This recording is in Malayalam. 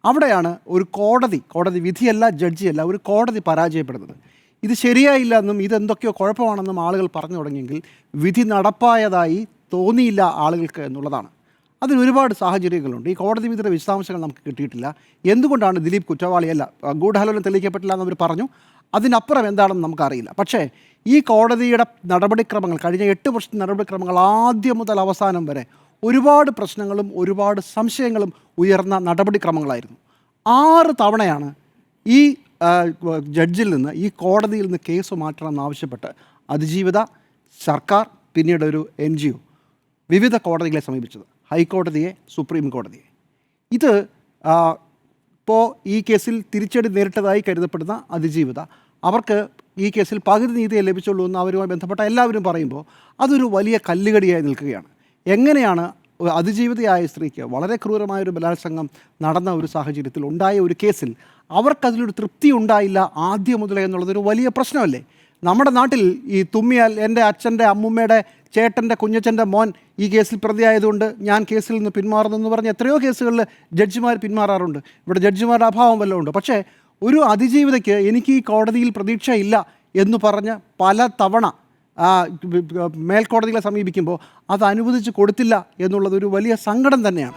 അവിടെയാണ് ഒരു കോടതി വിധിയല്ല, ജഡ്ജിയല്ല, ഒരു കോടതി പരാജയപ്പെടുന്നത്. ഇത് ശരിയായില്ല എന്നും ഇതെന്തൊക്കെയോ കുഴപ്പമാണെന്നും ആളുകൾ പറഞ്ഞു തുടങ്ങിയെങ്കിൽ വിധി നടപ്പായതായി തോന്നിയില്ല ആളുകൾക്ക് എന്നുള്ളതാണ്. അതിന് ഒരുപാട് സാഹചര്യങ്ങളുണ്ട്. ഈ കോടതി വിധിയുടെ വിശദാംശങ്ങൾ നമുക്ക് കിട്ടിയിട്ടില്ല. എന്തുകൊണ്ടാണ് ദിലീപ് കുറ്റവാളിയല്ല, ഗൂഢാലോചന തെളിയിക്കപ്പെട്ടില്ല എന്നവർ പറഞ്ഞു. അതിനപ്പുറം എന്താണെന്ന് നമുക്കറിയില്ല. പക്ഷേ ഈ കോടതിയുടെ നടപടിക്രമങ്ങൾ, കഴിഞ്ഞ 8 വർഷത്തെ നടപടിക്രമങ്ങൾ ആദ്യം മുതൽ അവസാനം വരെ ഒരുപാട് പ്രശ്നങ്ങളും ഒരുപാട് സംശയങ്ങളും ഉയർന്ന നടപടിക്രമങ്ങളായിരുന്നു. 6 തവണയാണ് ഈ ജഡ്ജിൽ നിന്ന്, ഈ കോടതിയിൽ നിന്ന് കേസ് മാറ്റണമെന്നാവശ്യപ്പെട്ട് അതിജീവിത, സർക്കാർ, പിന്നീട് ഒരു NGO വിവിധ കോടതികളെ സമീപിച്ചത്. ഹൈക്കോടതിയെ, സുപ്രീം കോടതിയെ. ഇത് ഇപ്പോൾ ഈ കേസിൽ തിരിച്ചടി നേരിട്ടതായി കരുതപ്പെടുന്ന അതിജീവിത, അവർക്ക് ഈ കേസിൽ പകുതി നീതിയെ ലഭിച്ചുള്ളൂ എന്ന് അവരുമായി ബന്ധപ്പെട്ട എല്ലാവരും പറയുമ്പോൾ അതൊരു വലിയ കല്ലുകടിയായി നിൽക്കുകയാണ്. എങ്ങനെയാണ് അതിജീവിതയായ സ്ത്രീക്ക് വളരെ ക്രൂരമായൊരു ബലാത്സംഗം നടന്ന ഒരു സാഹചര്യത്തിൽ ഉണ്ടായ ഒരു കേസിൽ അവർക്കതിലൊരു തൃപ്തി ഉണ്ടായില്ല ആദ്യം മുതലേ എന്നുള്ളതൊരു വലിയ പ്രശ്നമല്ലേ? നമ്മുടെ നാട്ടിൽ ഈ തുമ്മിയാൽ എൻ്റെ അച്ഛൻ്റെ, അമ്മുമ്മയുടെ, ചേട്ടൻ്റെ, കുഞ്ഞച്ഛൻ്റെ മോൻ ഈ കേസിൽ പ്രതിയായതുകൊണ്ട് ഞാൻ കേസിൽ നിന്ന് പിന്മാറുന്നു എന്ന് പറഞ്ഞ് എത്രയോ കേസുകളിൽ ജഡ്ജിമാർ പിന്മാറാറുണ്ട്. ഇവിടെ ജഡ്ജിമാരുടെ അഭാവം വല്ലതും ഉണ്ട്. പക്ഷേ ഒരു അതിജീവിതയ്ക്ക് എനിക്ക് ഈ കോടതിയിൽ പ്രതീക്ഷയില്ല എന്ന് പറഞ്ഞ് പല തവണ മേൽക്കോടതികളെ സമീപിക്കുമ്പോൾ അത് അനുവദിച്ച് കൊടുത്തില്ല എന്നുള്ളതൊരു വലിയ സങ്കടം തന്നെയാണ്.